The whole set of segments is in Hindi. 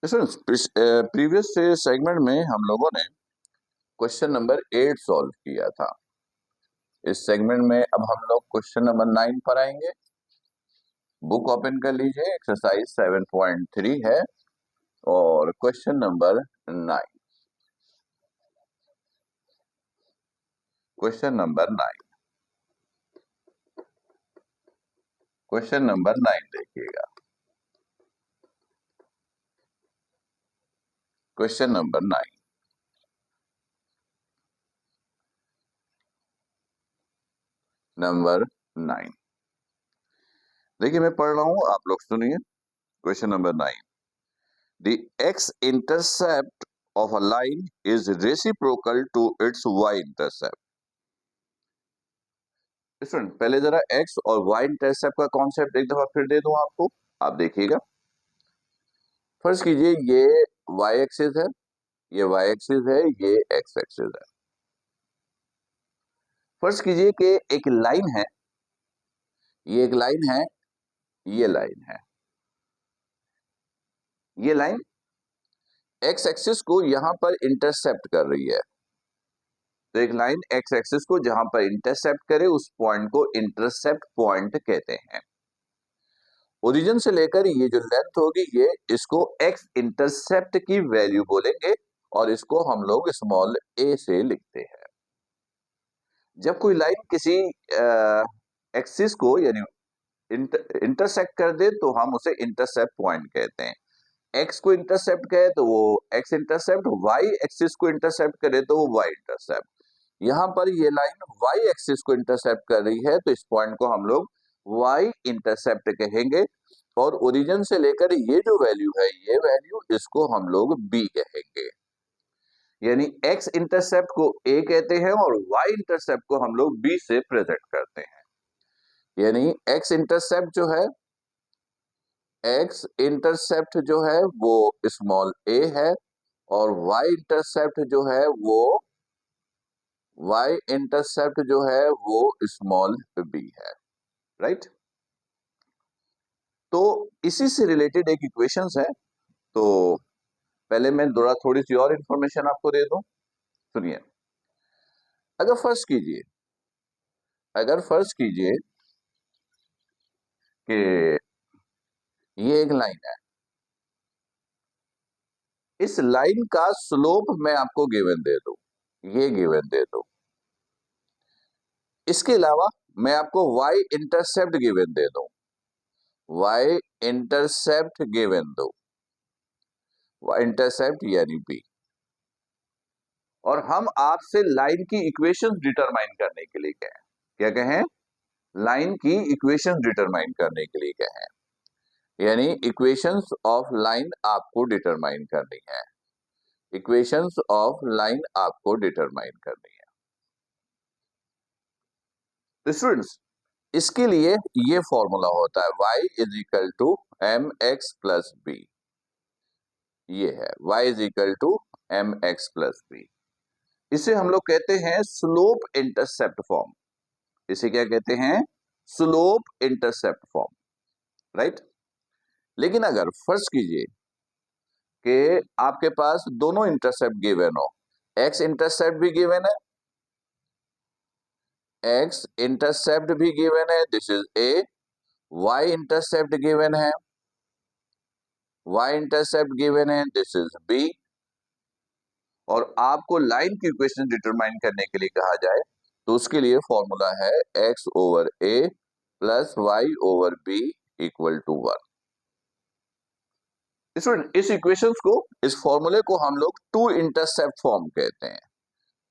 प्रीवियस सेगमेंट में हम लोगों ने क्वेश्चन नंबर 8 सॉल्व किया था। इस सेगमेंट में अब हम लोग क्वेश्चन नंबर 9 पर आएंगे। बुक ओपन कर लीजिए, एक्सरसाइज 7.3 है और question number 9। Question number 9 question number 9 देखिएगा। क्वेश्चन नंबर 9 नंबर 9 देखिए, मैं पढ़ रहा हूं, आप लोग सुनिए। Question number 9, the x intercept of a line is reciprocal to its y intercept. Student, पहले जरा एक्स और वाई इंटरसेप्ट का कॉन्सेप्ट एक दफा फिर दे दूं आपको। आप देखिएगा, फर्स्ट कीजिए, ये वाई एक्सिस है, ये वाई एक्सिस है, ये एक्स एक्सिस है। फर्स्ट कीजिए कि एक लाइन है, ये एक लाइन है, ये लाइन है। ये लाइन एक्स एक्सिस को यहां पर इंटरसेप्ट कर रही है। तो एक लाइन एक्स एक्सिस को जहां पर इंटरसेप्ट करे उस पॉइंट को इंटरसेप्ट पॉइंट कहते हैं। ओरिजिन से लेकर ये जो लेंथ होगी, ये इसको एक्स इंटरसेप्ट की वैल्यू बोलेंगे और इसको हम लोग स्मॉल ए से लिखते हैं। जब कोई लाइन किसी एक्सिस को यानी इंटरसेक्ट कर दे तो हम उसे इंटरसेप्ट पॉइंट कहते हैं। एक्स को इंटरसेप्ट करे तो वो एक्स इंटरसेप्ट, वाई एक्सिस को इंटरसेप्ट करे तो वो वाई इंटरसेप्ट। यहां पर ये लाइन वाई एक्सिस को इंटरसेप्ट कर रही है तो इस पॉइंट को हम लोग वाई इंटरसेप्ट कहेंगे और ओरिजिन से लेकर ये जो वैल्यू है, ये वैल्यू, इसको हम लोग बी कहेंगे। यानी एक्स इंटरसेप्ट को ए कहते हैं और वाई इंटरसेप्ट को हम लोग बी से प्रेजेंट करते हैं। यानी एक्स इंटरसेप्ट जो है, एक्स इंटरसेप्ट जो है वो स्मॉल ए है और वाई इंटरसेप्ट जो है वो वाई इंटरसेप्ट जो है वो स्मॉल बी है। राइट। तो इसी से रिलेटेड एक इक्वेशंस है। तो पहले मैं थोड़ी सी और इंफॉर्मेशन आपको दे दूं, सुनिए। अगर फर्ज कीजिए कि ये एक लाइन है, इस लाइन का स्लोप मैं आपको गिवन दे दूं, ये गिवन दे दूं, इसके अलावा मैं आपको y इंटरसेप्ट गिवन दे दूं, y इंटरसेप्ट गिवन दो, y इंटरसेप्ट यानी b, और हम आपसे लाइन की इक्वेशंस डिटरमाइन करने के लिए कहें, क्या कहें, लाइन की इक्वेशंस डिटरमाइन करने के लिए कहें। यानी इक्वेशंस ऑफ लाइन आपको डिटरमाइन करनी है, इक्वेशंस ऑफ लाइन आपको डिटरमाइन करनी है। तो स्टूडेंट्स, इसके लिए ये फॉर्मूला होता है y is equal to m x plus b. ये है y is equal to m x plus b. इसे हम लोग कहते हैं स्लोप इंटरसेप्ट फॉर्म। इसे क्या कहते हैं, स्लोप इंटरसेप्ट फॉर्म। राइट। लेकिन अगर फर्ज कीजिए कि आपके पास दोनों इंटरसेप्ट गिवन हो, एक्स इंटरसेप्ट भी गिवन है, एक्स इंटरसेप्ट भी गिवन है, this is a, y intercept given है, वाई इंटरसेप्ट गिवन है, दिस इज बी, और आपको लाइन की इक्वेशन डिटरमाइन करने के लिए कहा जाए तो उसके लिए फॉर्मूला है x over a plus y over b equal to 1। इस इक्वेशंस को, इस फॉर्मूले को हम लोग टू इंटरसेप्ट फॉर्म कहते हैं,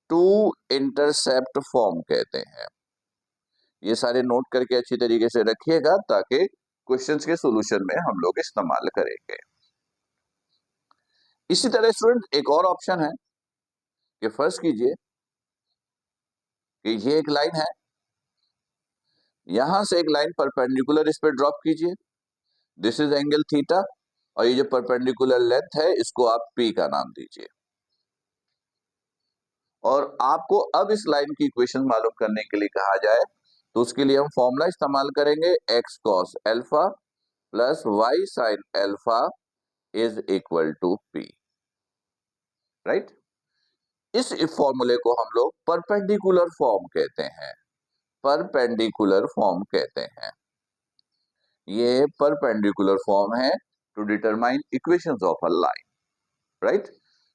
टू इंटरसेप्ट फॉर्म कहते हैं। ये सारे नोट करके अच्छी तरीके से रखिएगा ताकि क्वेश्चंस के सॉल्यूशन में हम लोग इस्तेमाल करेंगे। इसी तरह स्टूडेंट एक और ऑप्शन है कि फर्ज कीजिए कि ये एक लाइन है, यहां से एक लाइन परपेंडिकुलर इस पे ड्रॉप कीजिए, दिस इज एंगल थीटा, और ये जो परपेंडिकुलर लेंथ है इसको आप पी का नाम दीजिए। और आपको अब इस लाइन की इक्वेशन मालूम करने के लिए कहा जाए तो उसके लिए हम फॉर्मूला इस्तेमाल करेंगे x cos alpha plus y sine alpha is equal to p, right. इस फॉर्मूले को हम लोग परपेंडिकुलर फॉर्म कहते हैं, परपेंडिकुलर फॉर्म कहते हैं। ये परपेंडिकुलर फॉर्म है to determine equations of a line, right.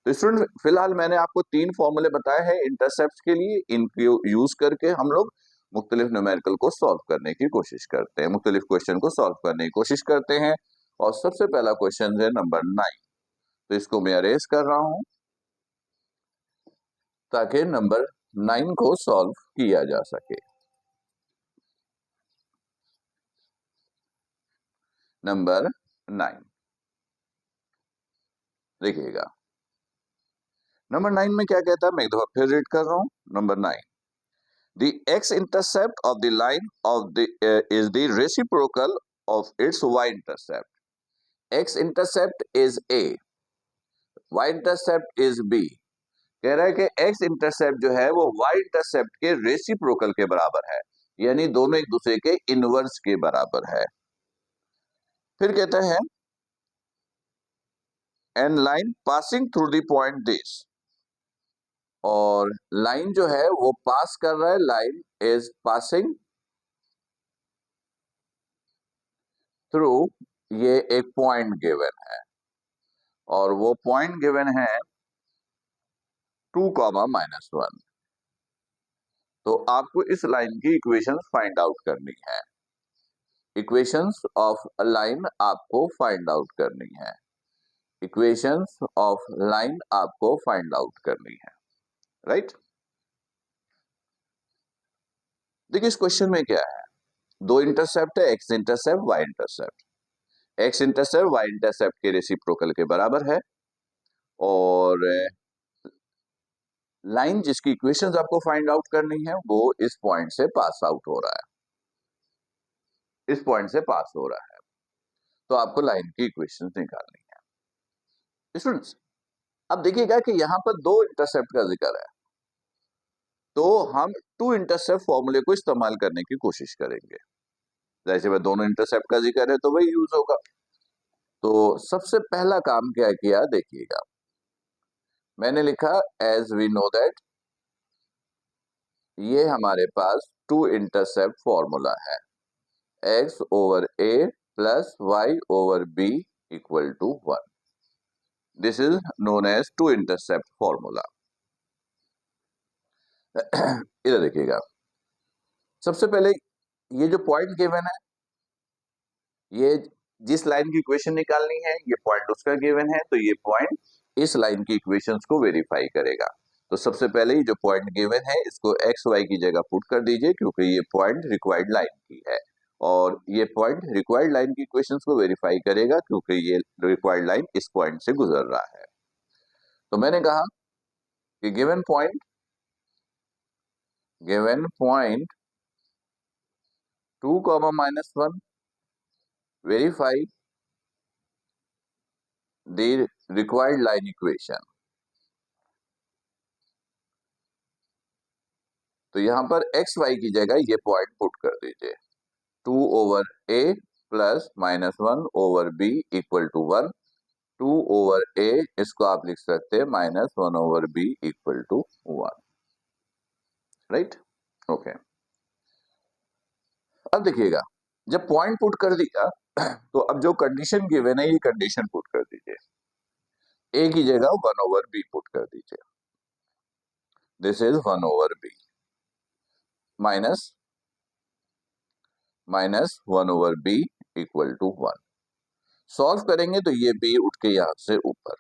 तो स्टूडेंट फिलहाल मैंने आपको 3 फॉर्मूले बताए हैं इंटरसेप्ट के लिए, इनको यूज करके हम लोग मुख्तलिफ न्यूमेरिकल को सॉल्व करने की कोशिश करते हैं, मुख्तलिफ क्वेश्चन को सॉल्व करने की कोशिश करते हैं। और सबसे पहला क्वेश्चन है नंबर 9। तो इसको मैं अरेज कर रहा हूं ताकि नंबर 9 को सॉल्व किया जा सके। नंबर 9 देखिएगा, नंबर 9 में क्या कहता है, मैं एक दफा फिर रीड कर रहा हूं। Number 9, the x-intercept of the line of the is the reciprocal of its y-intercept. x-intercept is a, y-intercept is b। कह रहा है कि x-intercept जो है वो y-intercept के रेसिप्रोकल के बराबर है, यानी दोनों एक दूसरे के इनवर्स के बराबर है। फिर कहते हैं and line passing through the point this, और लाइन जो है वो पास कर रहा है, लाइन इज पासिंग थ्रू, ये एक पॉइंट गिवन है और वो पॉइंट गिवन है 2,-1। तो आपको इस लाइन की इक्वेशंस फाइंड आउट करनी है, इक्वेशंस ऑफ अ लाइन आपको फाइंड आउट करनी है, इक्वेशंस ऑफ लाइन आपको फाइंड आउट करनी है, राइट। देखिए इस क्वेश्चन में क्या है, दो इंटरसेप्ट है, x intercept y intercept. X intercept y intercept के रेसिप्रोकल के बराबर है और लाइन जिसकी इक्वेशंस आपको फाइंड आउट करनी है वो इस पॉइंट से पास आउट हो रहा है, इस पॉइंट से पास हो रहा है। तो आपको लाइन की इक्वेशंस निकालनी है। स्टूडेंट्स अब देखिएगा कि यहां पर दो इंटरसेप्ट का जिक्र है, तो हम टू इंटरसेप्ट फॉर्मूले को इस्तेमाल करने की कोशिश करेंगे। जैसे वह दोनों इंटरसेप्ट का जिक्र है तो वही यूज होगा। तो सबसे पहला काम क्या किया देखिएगा, मैंने लिखा एज वी नो दैट, ये हमारे पास टू इंटरसेप्ट फॉर्मूला है, x over a plus y over b equal to 1। This is known as two intercept formula. इधर देखिएगा, सबसे पहले ये जो पॉइंट गिवन है, ये जिस लाइन की इक्वेशन निकालनी है ये पॉइंट उसका गिवन है, तो ये पॉइंट इस लाइन की इक्वेशंस को वेरीफाई करेगा। तो सबसे पहले ये जो पॉइंट गिवन है इसको एक्स वाई की जगह पुट कर दीजिए, क्योंकि ये पॉइंट रिक्वायर्ड लाइन की है और ये पॉइंट रिक्वायर्ड लाइन की इक्वेशंस को वेरीफाई करेगा, क्योंकि ये रिक्वायर्ड लाइन इस पॉइंट से गुजर रहा है। तो मैंने कहा कि given point 2, -1 verify the required line equation। तो यहां पर एक्स वाई की जगह ये पॉइंट पुट कर दीजिए, 2 over a plus -1 over b equal to 1। 2 over a इसको आप लिख सकते हैं -1 over b equal to 1, right. Okay, अब देखिएगा जब पॉइंट पुट कर दिया तो अब जो कंडीशन गिवन है ये कंडीशन पुट कर दीजिए, a की जगह 1 ओवर b पुट कर दीजिए। This is 1 over b minus 1 over b equal to 1। Solve करेंगे तो ये b उठ के यहां से ऊपर,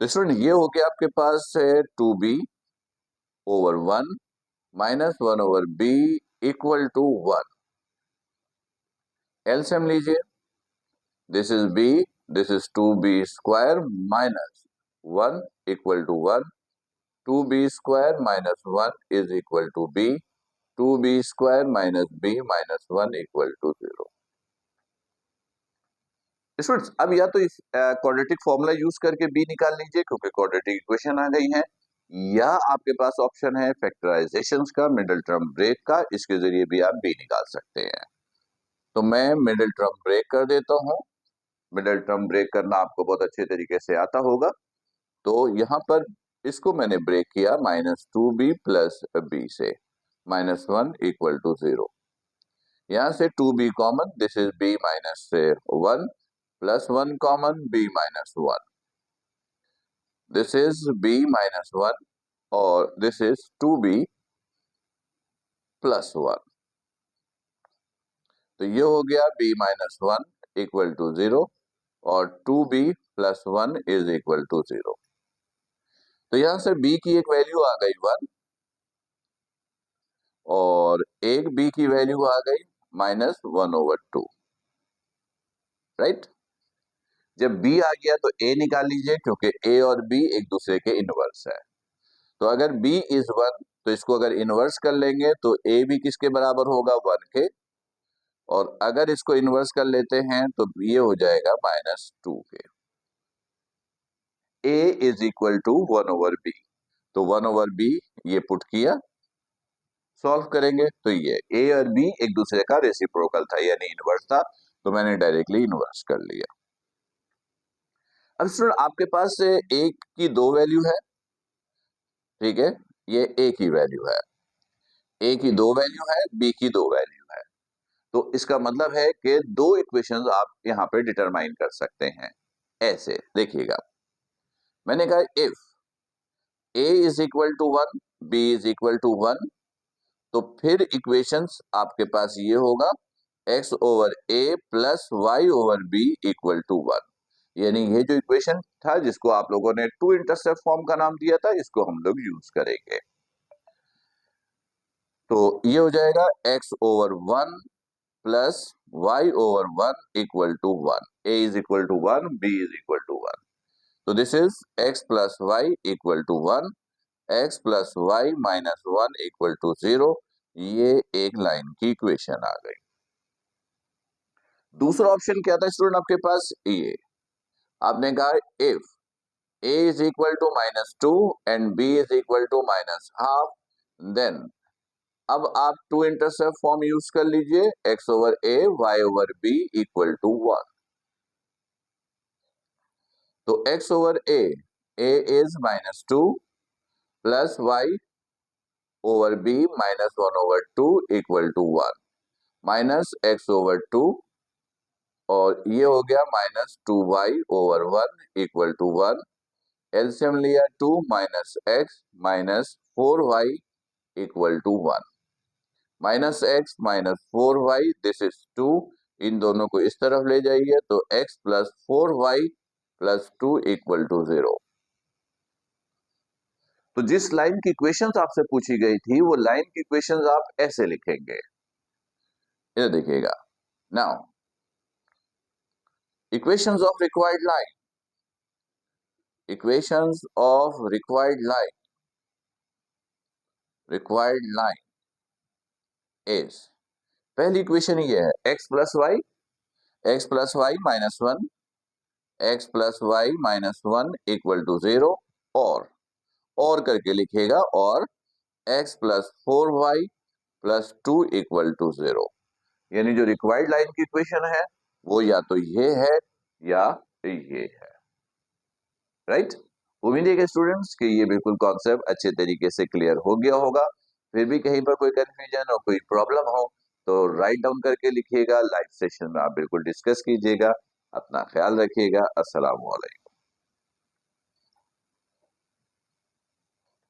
तो स्टूडेंट ये हो गया आपके पास है 2b over 1 -1 over b equal to 1। LCM लीजिए, this is b, this is 2b square minus 1 equal to 1। 2b square minus 1 is equal to b, 2b square minus b minus 1 equal to 0। Students अब या तो इस क्वाड्रेटिक फॉर्मूला यूज करके b निकाल लीजिए क्योंकि क्वाड्रेटिक इक्वेशन आ गई है, या आपके पास ऑप्शन है फैक्टराइजेशन का, मिडिल टर्म ब्रेक का, इसके जरिए भी आप b निकाल सकते हैं। तो मैं मिडिल टर्म ब्रेक कर देता हूं, मिडिल टर्म ब्रेक करना आपको बहुत अच्छे तरीके से आता होगा। तो यहाँ पर इसको मैंने ब्रेक किया -2b प्लस b से, -1 इक्वल टू 0। यहाँ से 2b common, this is b minus 1 plus 1 common, b minus 1, this is b minus 1 और दिस इज 2b प्लस 1। तो ये हो गया b माइनस 1 इक्वल टू 0 और 2b plus 1 is equal to 0। तो यहां से b की एक वैल्यू आ गई 1 और एक b की वैल्यू आ गई -1/2, राइट। जब b आ गया तो a निकाल लीजिए, क्योंकि a और b एक दूसरे के इनवर्स है। तो अगर b इज 1 तो इसको अगर इनवर्स कर लेंगे तो a भी किसके बराबर होगा, 1 के, और अगर इसको इनवर्स कर लेते हैं तो ये हो जाएगा -2 के। a is equal to 1/b, तो 1/b ये पुट किया, सॉल्व करेंगे तो ये a और b एक दूसरे का रेसिप्रोकल था यानी इनवर्स था, तो मैंने डायरेक्टली इनवर्स कर लिया। अब स्टूडेंट आपके पास a की दो वैल्यू है, ठीक है, ये a की वैल्यू है, a की दो वैल्यू है, b की दो वैल्यू है। तो इसका मतलब है कि दो इक्वेशंस आप यहाँ पे डिटरमाइन कर सकते हैं। ऐसे देखिएगा, मैंने कहा if a is equal to 1, b is equal to 1, तो फिर इक्वेशंस आपके पास ये होगा x over a plus y over b equal to 1। यानी ये जो इक्वेशन था जिसको आप लोगों ने टू इंटरसेप्ट फॉर्म का नाम दिया था, इसको हम लोग यूज करेंगे। तो ये हो जाएगा x over 1 plus y over 1 equal to 1, a is equal to 1, b is equal to 1। तो this is x plus y equal to 1, x plus y minus 1 equal to 0। ये एक लाइन की इक्वेशन आ गई। दूसरा ऑप्शन क्या था स्टूडेंट आपके पास, ये आपने कहा if a is equal to -2 and b is equal to -1/2, then अब आप टू इंटरसेप्ट फॉर्म यूज कर लीजिए, x over a y over b equal to 1। तो x over a is -2 plus y over b -1/2 equal to 1, minus x over 2 और ये हो गया -2y over 1 equal to 1। LCM लिया 2 minus x minus 4y equal to 1, minus x minus 4y, this is 2। इन दोनों को इस तरफ ले जाइए तो x plus 4y plus 2 equal to 0। तो जिस लाइन की इक्वेशंस आपसे पूछी गई थी वो लाइन की इक्वेशंस आप ऐसे लिखेंगे, ये देखिएगा। Now equations of required line, equations of required line is, पहली इक्वेशन ये है x plus y minus 1, x plus y minus 1 equal to 0, और करके लिखेगा और x plus 4y plus 2 equal to 0। यानी जो रिक्वायर्ड लाइन की इक्वेशन है वो या तो ये है या ये है, राइट। उम्मीद है कि स्टूडेंट्स कि ये बिल्कुल कॉन्सेप्ट अच्छे तरीके से क्लियर हो गया होगा। फिर भी कहीं पर कोई कंफ्यूजन और कोई प्रॉब्लम हो तो राइट डाउन करके लिखिएगा, लाइव सेशन में आप बिल्कुल डिस्कस कीजिएगा। अपना ख्याल रखिएगा। अस्सलाम वालेकुम।